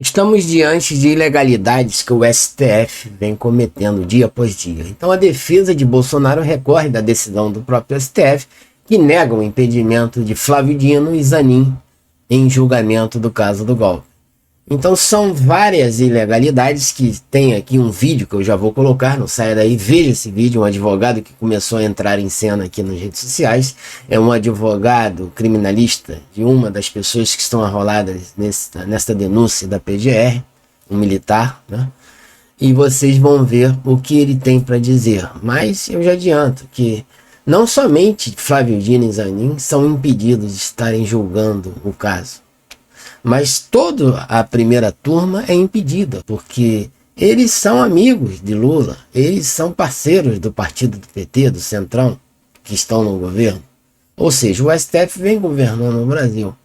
Estamos diante de ilegalidades que o STF vem cometendo dia após dia. Então a defesa de Bolsonaro recorre da decisão do próprio STF, que nega o impedimento de Flávio Dino e Zanin em julgamento do caso do golpe. Então são várias ilegalidades que tem aqui um vídeo que eu já vou colocar, não saia daí, veja esse vídeo, um advogado que começou a entrar em cena aqui nas redes sociais, é um advogado criminalista de uma das pessoas que estão arroladas nesta denúncia da PGR, um militar, né? E vocês vão ver o que ele tem para dizer, mas eu já adianto que não somente Flávio Dino e Zanin são impedidos de estarem julgando o caso, mas toda a primeira turma é impedida, porque eles são amigos de Lula, eles são parceiros do partido do PT, do Centrão, que estão no governo. Ou seja, o STF vem governando o Brasil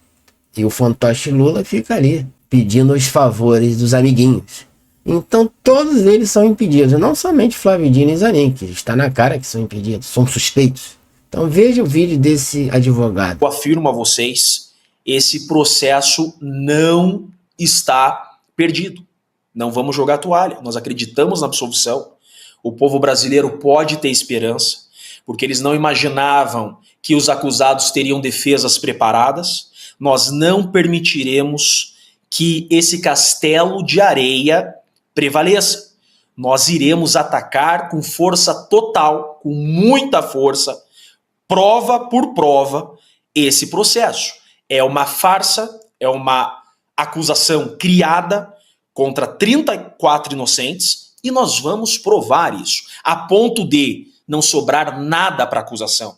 e o fantoche Lula fica ali pedindo os favores dos amiguinhos. Então todos eles são impedidos, não somente Flávio Dino e Zanin, que está na cara que são impedidos, são suspeitos. Então veja o vídeo desse advogado. Eu afirmo a vocês, esse processo não está perdido. Não vamos jogar toalha. Nós acreditamos na absolvição. O povo brasileiro pode ter esperança, porque eles não imaginavam que os acusados teriam defesas preparadas. Nós não permitiremos que esse castelo de areia prevaleça. Nós iremos atacar com força total, com muita força, prova por prova, esse processo. É uma farsa, é uma acusação criada contra 34 inocentes e nós vamos provar isso, a ponto de não sobrar nada para a acusação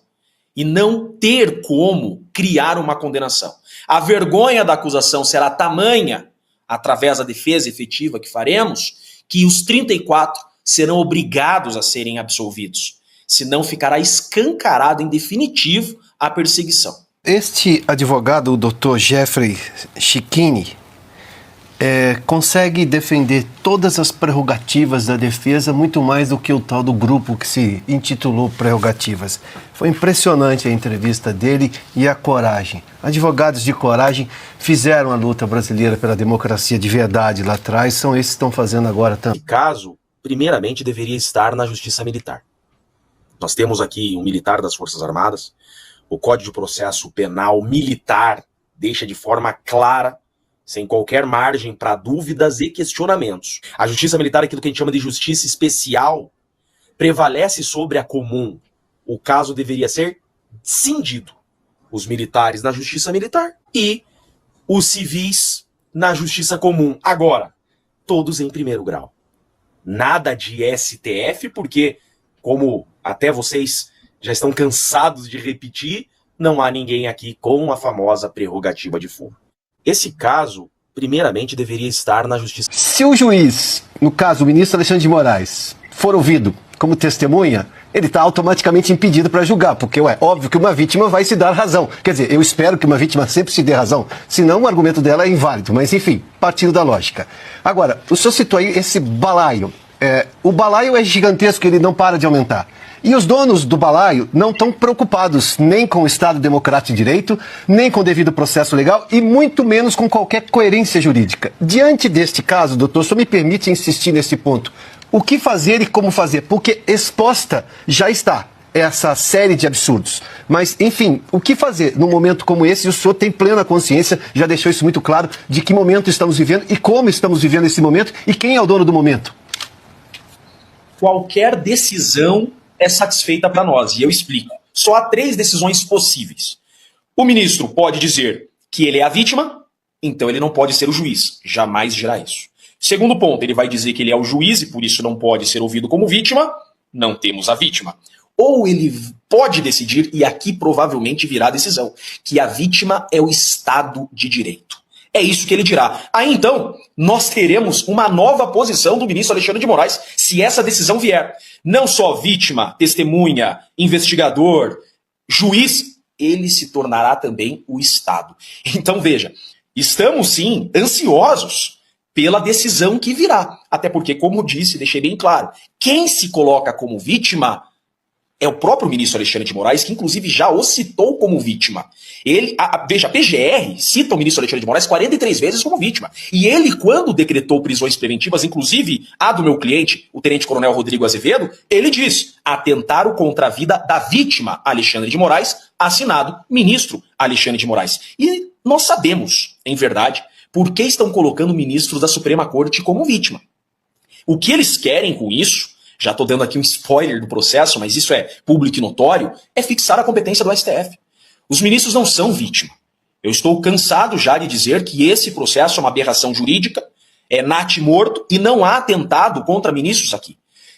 e não ter como criar uma condenação. A vergonha da acusação será tamanha, através da defesa efetiva que faremos, que os 34 serão obrigados a serem absolvidos, senão ficará escancarado em definitivo a perseguição. Este advogado, o Dr. Jeffrey Chicchini, consegue defender todas as prerrogativas da defesa muito mais do que o tal do grupo que se intitulou Prerrogativas. Foi impressionante a entrevista dele e a coragem. Advogados de coragem fizeram a luta brasileira pela democracia de verdade lá atrás, são esses que estão fazendo agora também. Esse caso, primeiramente, deveria estar na Justiça Militar. Nós temos aqui um militar das Forças Armadas. O Código de Processo Penal Militar deixa de forma clara, sem qualquer margem para dúvidas e questionamentos. A Justiça Militar, aquilo que a gente chama de justiça especial, prevalece sobre a comum. O caso deveria ser cindido. Os militares na Justiça Militar e os civis na Justiça Comum. Agora, todos em primeiro grau. Nada de STF, porque, como até vocês já estão cansados de repetir, não há ninguém aqui com a famosa prerrogativa de foro. Esse caso, primeiramente, deveria estar na Justiça. Se o juiz, no caso o ministro Alexandre de Moraes, for ouvido como testemunha, ele está automaticamente impedido para julgar, porque é óbvio que uma vítima vai se dar razão. Quer dizer, eu espero que uma vítima sempre se dê razão, senão o argumento dela é inválido, mas enfim, partindo da lógica. Agora, o senhor citou aí esse balaio. O balaio é gigantesco, ele não para de aumentar. E os donos do balaio não estão preocupados nem com o Estado Democrático de Direito, nem com o devido processo legal e muito menos com qualquer coerência jurídica. Diante deste caso, doutor, só me permite insistir nesse ponto. O que fazer e como fazer? Porque exposta já está essa série de absurdos. Mas, enfim, o que fazer num momento como esse? E o senhor tem plena consciência, já deixou isso muito claro, de que momento estamos vivendo e como estamos vivendo esse momento e quem é o dono do momento. Qualquer decisão é satisfeita para nós, e eu explico. Só há 3 decisões possíveis. O ministro pode dizer que ele é a vítima, então ele não pode ser o juiz, jamais dirá isso. Segundo ponto, ele vai dizer que ele é o juiz e por isso não pode ser ouvido como vítima, não temos a vítima. Ou ele pode decidir, e aqui provavelmente virá a decisão, que a vítima é o Estado de Direito. É isso que ele dirá. Aí então, nós teremos uma nova posição do ministro Alexandre de Moraes, se essa decisão vier. Não só vítima, testemunha, investigador, juiz, ele se tornará também o Estado. Então veja, estamos sim ansiosos pela decisão que virá. Até porque, como disse, deixei bem claro, quem se coloca como vítima É o próprio ministro Alexandre de Moraes que, inclusive, já o citou como vítima. Veja, a PGR cita o ministro Alexandre de Moraes 43 vezes como vítima. E ele, quando decretou prisões preventivas, inclusive a do meu cliente, o tenente-coronel Rodrigo Azevedo, ele diz: atentaram contra a vida da vítima Alexandre de Moraes, assinado ministro Alexandre de Moraes. E nós sabemos, em verdade, por que estão colocando ministros da Suprema Corte como vítima. O que eles querem com isso, já estou dando aqui um spoiler do processo, mas isso é público e notório, é fixar a competência do STF. Os ministros não são vítima. Eu estou cansado já de dizer que esse processo é uma aberração jurídica, é natimorto e não há atentado contra ministros aqui.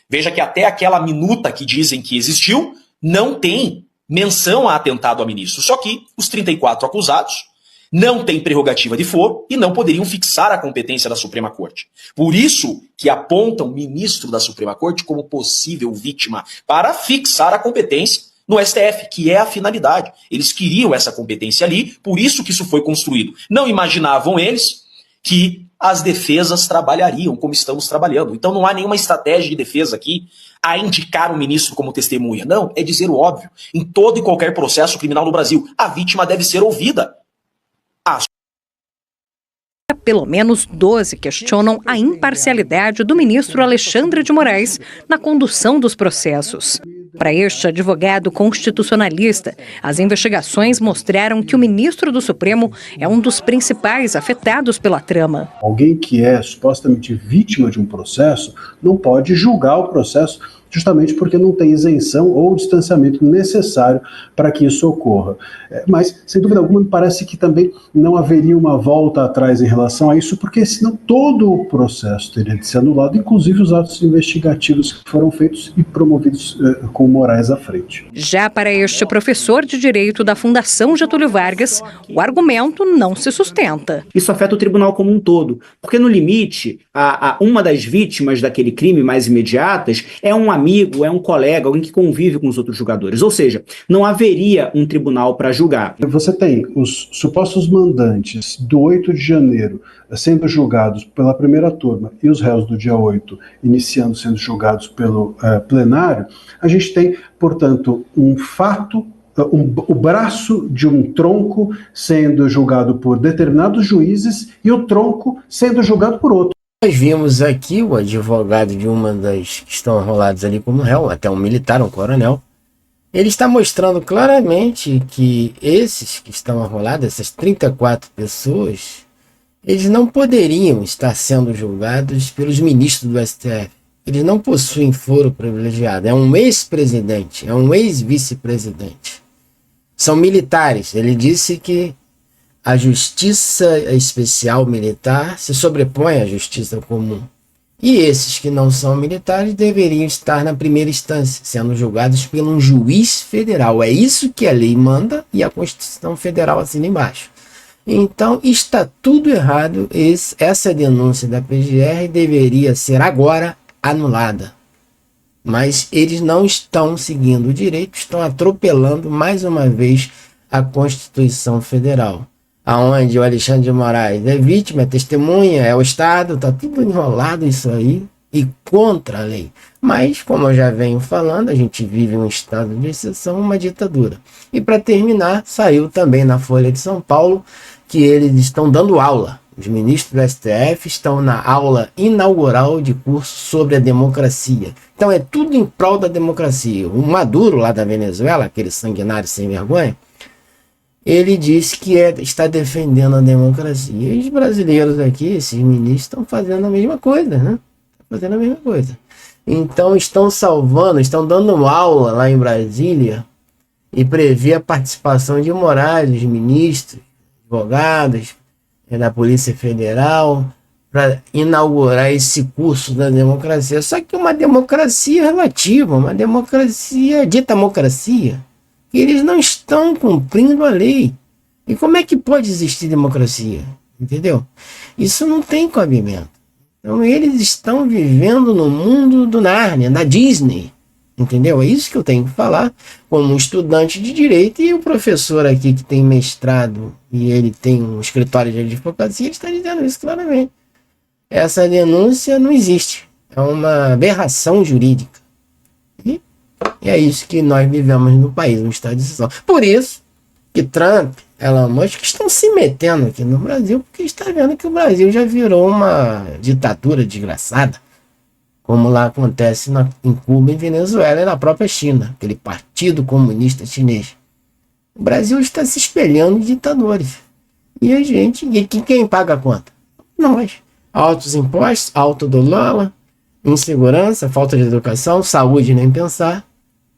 Veja que até aquela minuta que dizem que existiu, não tem menção a atentado a ministro. Só que os 34 acusados não têm prerrogativa de foro e não poderiam fixar a competência da Suprema Corte. Por isso que apontam o ministro da Suprema Corte como possível vítima para fixar a competência no STF, que é a finalidade. Eles queriam essa competência ali, por isso que isso foi construído. Não imaginavam eles que as defesas trabalhariam como estamos trabalhando. Então não há nenhuma estratégia de defesa aqui a indicar o ministro como testemunha. Não, é dizer o óbvio. Em todo e qualquer processo criminal no Brasil, a vítima deve ser ouvida. Pelo menos 12 questionam a imparcialidade do ministro Alexandre de Moraes na condução dos processos. Para este advogado constitucionalista, as investigações mostraram que o ministro do Supremo é um dos principais afetados pela trama. Alguém que é supostamente vítima de um processo não pode julgar o processo justamente porque não tem isenção ou distanciamento necessário para que isso ocorra. Mas, sem dúvida alguma, me parece que também não haveria uma volta atrás em relação a isso, porque senão todo o processo teria de ser anulado, inclusive os atos investigativos que foram feitos e promovidos com Moraes à frente. Já para este professor de Direito da Fundação Getúlio Vargas, o argumento não se sustenta. Isso afeta o tribunal como um todo, porque no limite, uma das vítimas daquele crime mais imediatas é um amigo, é um colega, alguém que convive com os outros julgadores. Ou seja, não haveria um tribunal para julgar. Você tem os supostos mandantes do 8 de janeiro sendo julgados pela primeira turma e os réus do dia 8 iniciando sendo julgados pelo plenário. A gente tem, portanto, um fato, o braço de um tronco sendo julgado por determinados juízes e o tronco sendo julgado por outro. Nós vimos aqui o advogado de uma das que estão enrolados ali como réu, até um militar, um coronel. Ele está mostrando claramente que esses que estão enrolados, essas 34 pessoas, eles não poderiam estar sendo julgados pelos ministros do STF. Eles não possuem foro privilegiado. É um ex-presidente, é um ex-vice-presidente. São militares. Ele disse que a justiça especial militar se sobrepõe à justiça comum. E esses que não são militares deveriam estar na primeira instância, sendo julgados por um juiz federal. É isso que a lei manda e a Constituição Federal assina embaixo. Então está tudo errado. Essa denúncia da PGR deveria ser agora anulada. Mas eles não estão seguindo o direito, estão atropelando mais uma vez a Constituição Federal. Aonde o Alexandre de Moraes é vítima, é testemunha, é o Estado, está tudo enrolado isso aí e contra a lei. Mas, como eu já venho falando, a gente vive um estado de exceção, uma ditadura. E para terminar, saiu também na Folha de São Paulo que eles estão dando aula. Os ministros do STF estão na aula inaugural de curso sobre a democracia. Então é tudo em prol da democracia. O Maduro, lá da Venezuela, aquele sanguinário sem vergonha, ele disse que está defendendo a democracia. E os brasileiros aqui, esses ministros, estão fazendo a mesma coisa, né? Estão fazendo a mesma coisa. Então estão salvando, estão dando aula lá em Brasília e prevê a participação de Moraes, dos ministros, advogados, da Polícia Federal, para inaugurar esse curso da democracia. Só que uma democracia relativa, uma democracia, ditademocracia. Eles não estão cumprindo a lei. E como é que pode existir democracia? Entendeu? Isso não tem cabimento. Então eles estão vivendo no mundo do Nárnia, da Disney. Entendeu? É isso que eu tenho que falar como um estudante de direito, e o professor aqui que tem mestrado e ele tem um escritório de advocacia, ele está dizendo isso claramente. Essa denúncia não existe. É uma aberração jurídica. E E é isso que nós vivemos no país, um estado de exceção. Por isso que Trump, Elon Musk estão se metendo aqui no Brasil, porque está vendo que o Brasil já virou uma ditadura desgraçada, como lá acontece em Cuba, em Venezuela e na própria China, aquele Partido Comunista Chinês. O Brasil está se espelhando em ditadores. E a gente, e quem paga a conta? Nós. Altos impostos, alto dólar, insegurança, falta de educação, saúde nem pensar,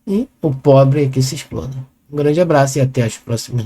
e o pobre é que se explode. Um grande abraço e até as próximas.